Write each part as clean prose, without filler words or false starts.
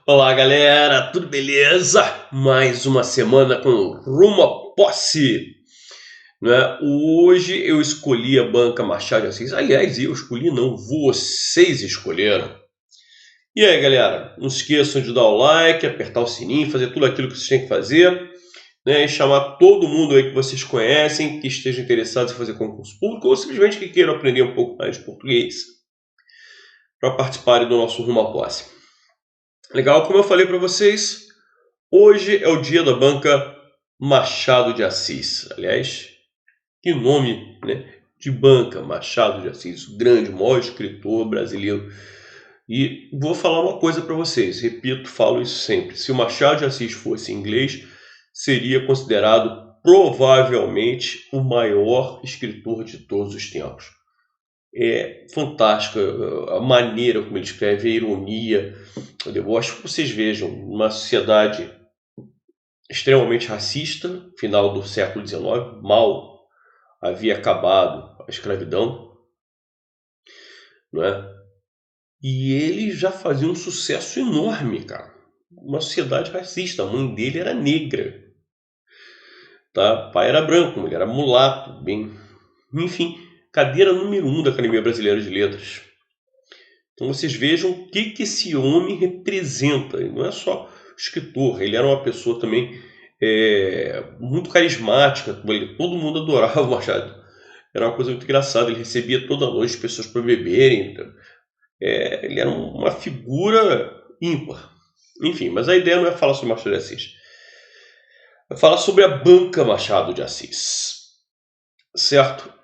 Olá, galera, tudo beleza? Mais uma semana com rumo à posse, né? Hoje eu escolhi a banca Machado de Assis. Aliás, eu escolhi não, vocês escolheram. E aí, galera, não se esqueçam de dar o like, apertar o sininho, fazer tudo aquilo que vocês têm que fazer, né? E chamar todo mundo aí que vocês conhecem, que esteja interessado em fazer concurso público ou simplesmente que queiram aprender um pouco mais de português para participarem do nosso rumo à posse. Legal, como eu falei para vocês, hoje é o dia da banca Machado de Assis. Aliás, que nome, né? De banca, Machado de Assis, o grande, maior escritor brasileiro. E vou falar uma coisa para vocês, repito, falo isso sempre. Se o Machado de Assis fosse inglês, seria considerado provavelmente o maior escritor de todos os tempos. É fantástica a maneira como ele escreve, a ironia, o deboche. Vocês vejam, uma sociedade extremamente racista, final do século XIX, mal havia acabado a escravidão, não é? E ele já fazia um sucesso enorme, cara. Uma sociedade racista, a mãe dele era negra, tá? O pai era branco, ele era mulato, bem... Enfim, cadeira número 1 da Academia Brasileira de Letras. Então vocês vejam o que esse homem representa. Ele não é só escritor, ele era uma pessoa também muito carismática. Todo mundo adorava o Machado. Era uma coisa muito engraçada. Ele recebia toda noite pessoas para beberem. Ele era uma figura ímpar. Enfim, mas a ideia não é falar sobre Machado de Assis. É falar sobre a banca Machado de Assis. Certo?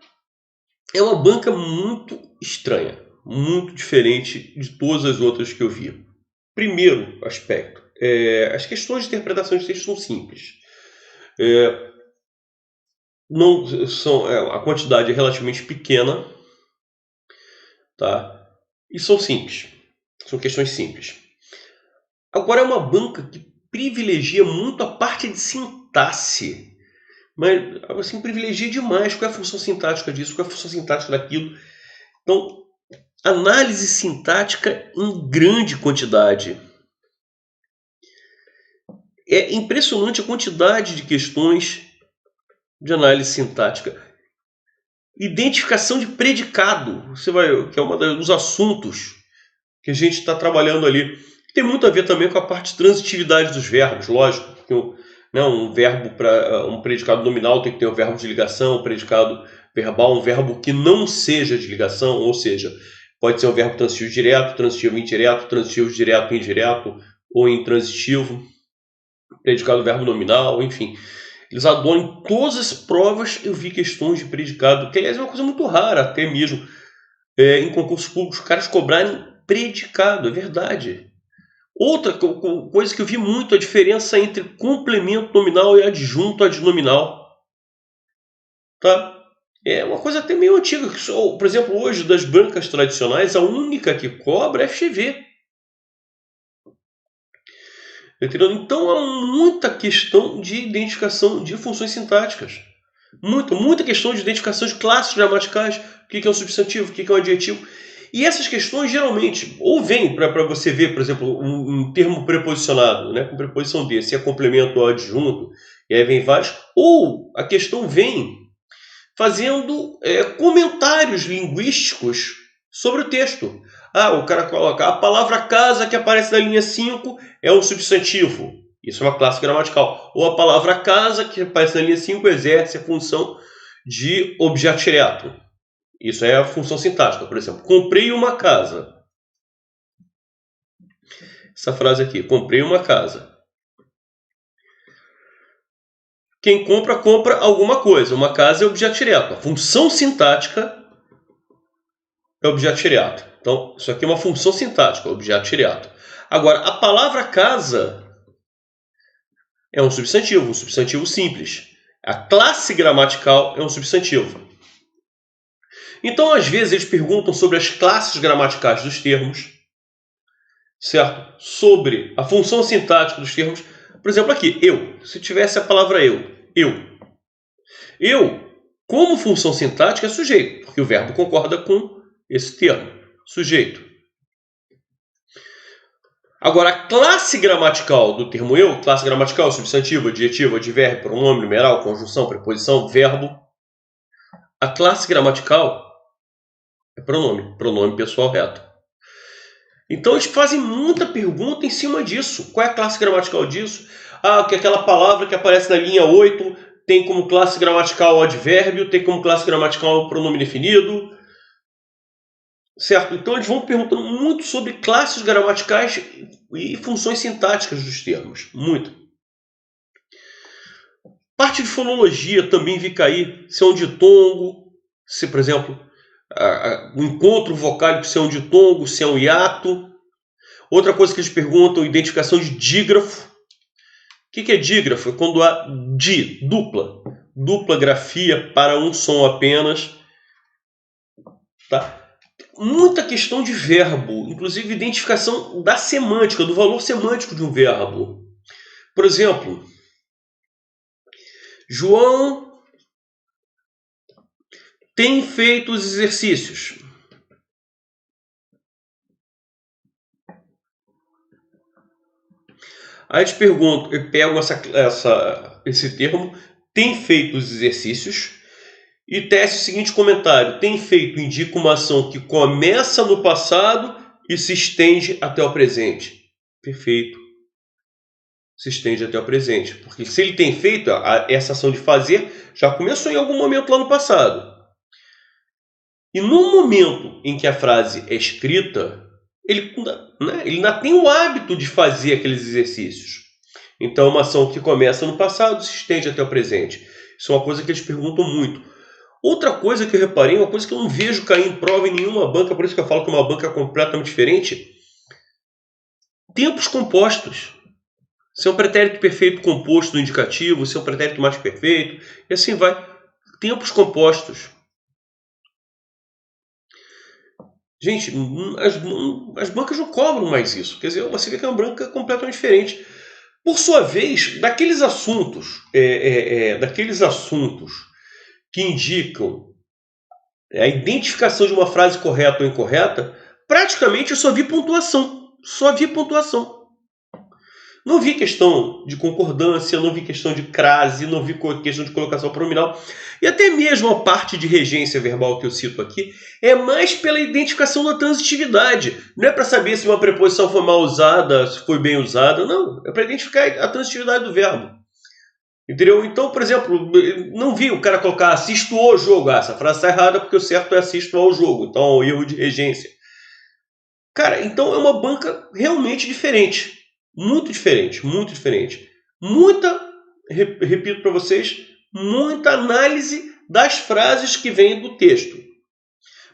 É uma banca muito estranha, muito diferente de todas as outras que eu vi. Primeiro aspecto, as questões de interpretação de texto são simples. Não são, a quantidade é relativamente pequena, tá? E são simples. São questões simples. Agora é uma banca que privilegia muito a parte de sintaxe. Mas assim, privilegia demais. Qual é a função sintática disso? Qual é a função sintática daquilo? Então, análise sintática em grande quantidade. É impressionante a quantidade de questões de análise sintática. Identificação de predicado, que é um dos assuntos que a gente está trabalhando ali. Tem muito a ver também com a parte de transitividade dos verbos, lógico. Porque um verbo para um predicado nominal tem que ter um verbo de ligação, um predicado verbal, um verbo que não seja de ligação, ou seja, pode ser um verbo transitivo direto, transitivo indireto, transitivo direto indireto, ou intransitivo, predicado verbo nominal, enfim. Eles adoram em todas as provas. Eu vi questões de predicado, que aliás é uma coisa muito rara até mesmo em concursos públicos, os caras cobrarem predicado, é verdade. Outra coisa que eu vi muito, a diferença entre complemento nominal e adjunto adnominal. Tá? É uma coisa até meio antiga. Por exemplo, hoje, das bancas tradicionais, a única que cobra é FGV. Então há muita questão de identificação de funções sintáticas. Muita questão de identificação de classes gramaticais. O que é um substantivo, o que é um adjetivo. E essas questões geralmente ou vêm para você ver, por exemplo, um termo preposicionado, né, com preposição de, se é complemento ou adjunto, e aí vem vários, ou a questão vem fazendo comentários linguísticos sobre o texto. O cara coloca a palavra casa que aparece na linha 5 é um substantivo. Isso é uma classe gramatical. Ou a palavra casa que aparece na linha 5 exerce a função de objeto direto. Isso é a função sintática, por exemplo. Comprei uma casa. Essa frase aqui, comprei uma casa. Quem compra, compra alguma coisa. Uma casa é objeto direto. A função sintática é objeto direto. Então, isso aqui é uma função sintática, objeto direto. Agora, a palavra casa é um substantivo simples. A classe gramatical é um substantivo. Então, às vezes, eles perguntam sobre as classes gramaticais dos termos, certo? Sobre a função sintática dos termos. Por exemplo, aqui, eu. Se tivesse a palavra eu. Eu, como função sintática, é sujeito, porque o verbo concorda com esse termo, sujeito. Agora, a classe gramatical do termo eu, classe gramatical, substantivo, adjetivo, advérbio, pronome, numeral, conjunção, preposição, verbo. A classe gramatical é pronome, pronome pessoal reto. Então eles fazem muita pergunta em cima disso. Qual é a classe gramatical disso? Ah, que aquela palavra que aparece na linha 8 tem como classe gramatical o advérbio, tem como classe gramatical o pronome definido. Certo? Então eles vão perguntando muito sobre classes gramaticais e funções sintáticas dos termos. Muito. Parte de fonologia também vi cair. Se é um ditongo, se, por exemplo, o encontro vocálico, se é um ditongo, se é um hiato. Outra coisa que eles perguntam, identificação de dígrafo. O que é dígrafo? É quando há dupla grafia para um som apenas. Tá? Muita questão de verbo, inclusive identificação da semântica, do valor semântico de um verbo. Por exemplo, João tem feito os exercícios. Aí te pergunto, eu pego esse termo, tem feito os exercícios, e teste o seguinte comentário: tem feito indica uma ação que começa no passado e se estende até o presente. Perfeito. Se estende até o presente. Porque se ele tem feito, essa ação de fazer já começou em algum momento lá no passado. E no momento em que a frase é escrita, ele ainda tem o hábito de fazer aqueles exercícios. Então, uma ação que começa no passado se estende até o presente. Isso é uma coisa que eles perguntam muito. Outra coisa que eu reparei, uma coisa que eu não vejo cair em prova em nenhuma banca, por isso que eu falo que é uma banca completamente diferente: tempos compostos. Se é um pretérito perfeito composto no indicativo, se é um pretérito mais perfeito, e assim vai. Tempos compostos. Gente, as bancas não cobram mais isso. Quer dizer, você vê que é uma banca completamente diferente. Por sua vez, daqueles assuntos que indicam a identificação de uma frase correta ou incorreta, praticamente eu só vi pontuação. Só vi pontuação. Não vi questão de concordância, não vi questão de crase, não vi questão de colocação pronominal. E até mesmo a parte de regência verbal que eu cito aqui é mais pela identificação da transitividade. Não é para saber se uma preposição foi mal usada, se foi bem usada. Não, é para identificar a transitividade do verbo. Entendeu? Então, por exemplo, não vi o cara colocar assisto ao jogo. Ah, essa frase está errada porque o certo é assisto ao jogo. Então, é um erro de regência. Cara, então é uma banca realmente diferente. Muito diferente, muito diferente. Repito para vocês, muita análise das frases que vêm do texto.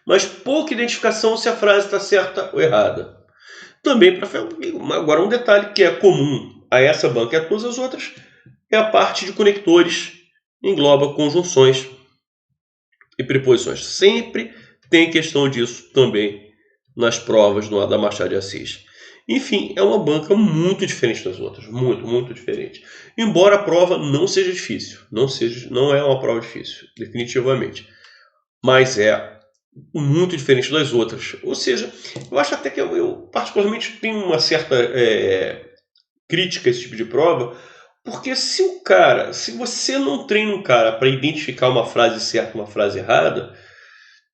Mas pouca identificação se a frase está certa ou errada. Também, agora um detalhe que é comum a essa banca e a todas as outras, é a parte de conectores, engloba conjunções e preposições. Sempre tem questão disso também nas provas da Machado de Assis. Enfim, é uma banca muito diferente das outras. Muito, muito diferente. Embora a prova não seja difícil. Não é uma prova difícil, definitivamente. Mas é muito diferente das outras. Ou seja, eu acho até que eu particularmente tenho uma certa crítica a esse tipo de prova, porque se você não treina um cara para identificar uma frase certa e uma frase errada,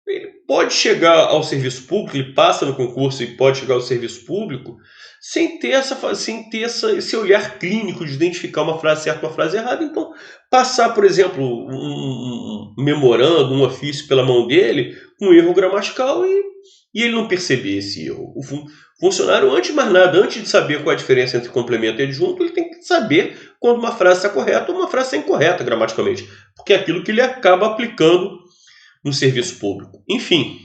ele pode chegar ao serviço público, ele passa no concurso e pode chegar ao serviço público sem ter esse olhar clínico de identificar uma frase certa e uma frase errada. Então, passar, por exemplo, um memorando, um ofício pela mão dele, com um erro gramatical e ele não perceber esse erro. O funcionário, antes de mais nada, antes de saber qual é a diferença entre complemento e adjunto, ele tem que saber quando uma frase está correta ou uma frase está incorreta gramaticalmente, porque é aquilo que ele acaba aplicando no serviço público. Enfim,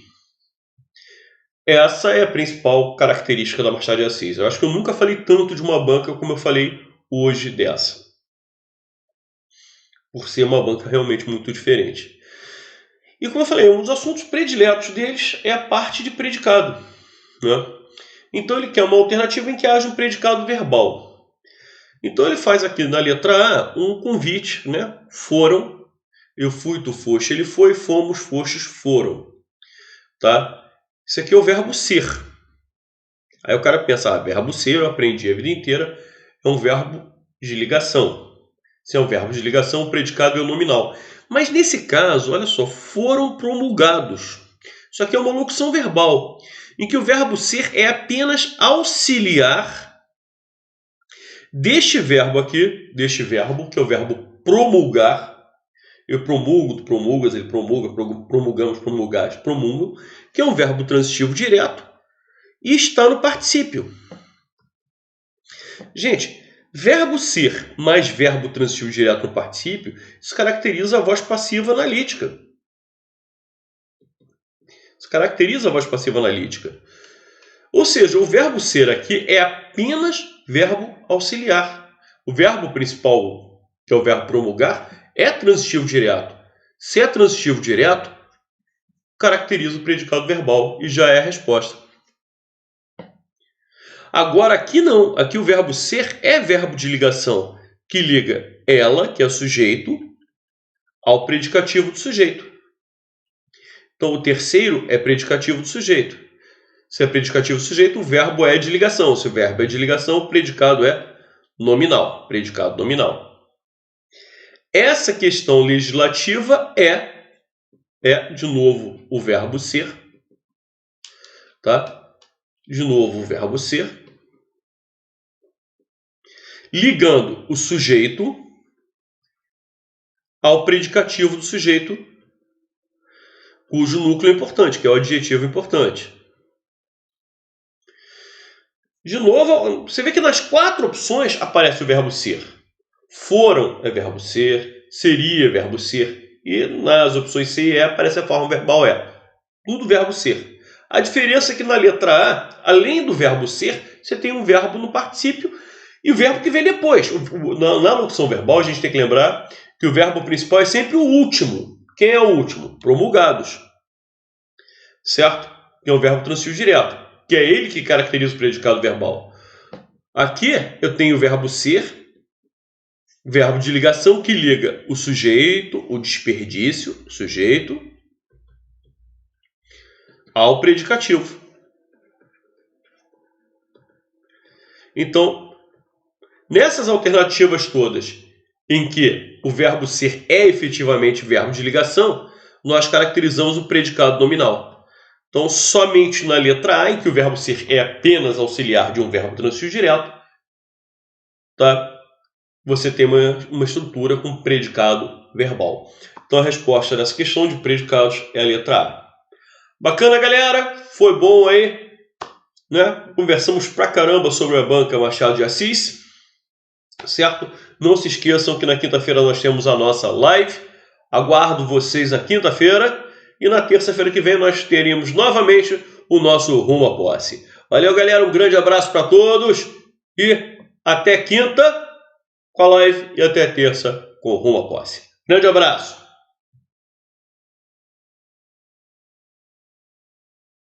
essa é a principal característica da Machado de Assis. Eu acho que eu nunca falei tanto de uma banca como eu falei hoje dessa, por ser uma banca realmente muito diferente. E como eu falei, um dos assuntos prediletos deles é a parte de predicado, né? Então ele quer uma alternativa em que haja um predicado verbal. Então ele faz aqui na letra A um convite, né? Foram, eu fui, tu foste, ele foi, fomos, fostes, foram. Tá? Isso aqui é o verbo ser. Aí o cara pensa, verbo ser, eu aprendi a vida inteira, é um verbo de ligação. Se é um verbo de ligação, o predicado é o nominal. Mas nesse caso, olha só, foram promulgados. Isso aqui é uma locução verbal, em que o verbo ser é apenas auxiliar deste verbo aqui, deste verbo, que é o verbo promulgar. Eu promulgo, tu promulgas, ele promulga, promulgamos, promulgares, promulgam, que é um verbo transitivo direto e está no particípio. Gente, verbo ser mais verbo transitivo direto no particípio, isso caracteriza a voz passiva analítica. Isso caracteriza a voz passiva analítica. Ou seja, o verbo ser aqui é apenas verbo auxiliar. O verbo principal, que é o verbo promulgar, é transitivo direto. Se é transitivo direto, caracteriza o predicado verbal e já é a resposta. Agora aqui não, aqui o verbo ser é verbo de ligação, que liga ela, que é o sujeito, ao predicativo do sujeito. Então o terceiro é predicativo do sujeito. Se é predicativo do sujeito, o verbo é de ligação. Se o verbo é de ligação, o predicado é nominal. Predicado nominal. Essa questão legislativa é de novo, o verbo ser. Tá? De novo, o verbo ser. Ligando o sujeito ao predicativo do sujeito, cujo núcleo é importante, que é o adjetivo importante. De novo, você vê que nas 4 opções aparece o verbo ser. Foram é verbo ser, seria é verbo ser, e nas opções C e E aparece a forma verbal é. Tudo verbo ser. A diferença é que na letra A, além do verbo ser, você tem um verbo no particípio e o verbo que vem depois. Na locução verbal, a gente tem que lembrar que o verbo principal é sempre o último. Quem é o último? Promulgados. Certo? Que é um verbo transitivo direto, que é ele que caracteriza o predicado verbal. Aqui eu tenho o verbo ser, verbo de ligação que liga o sujeito, o desperdício, o sujeito, ao predicativo. Então, nessas alternativas todas, em que o verbo ser é efetivamente verbo de ligação, nós caracterizamos o predicado nominal. Então, somente na letra A, em que o verbo ser é apenas auxiliar de um verbo transitivo direto, tá? Você tem uma estrutura com predicado verbal. Então, a resposta dessa questão de predicados é a letra A. Bacana, galera? Foi bom aí, né? Conversamos pra caramba sobre a banca Machado de Assis, certo? Não se esqueçam que na quinta-feira nós temos a nossa live. Aguardo vocês na quinta-feira. E na terça-feira que vem nós teremos novamente o nosso Rumo à Posse. Valeu, galera. Um grande abraço para todos. E até quinta com a live. E até terça com o Rumo à Posse. Grande abraço.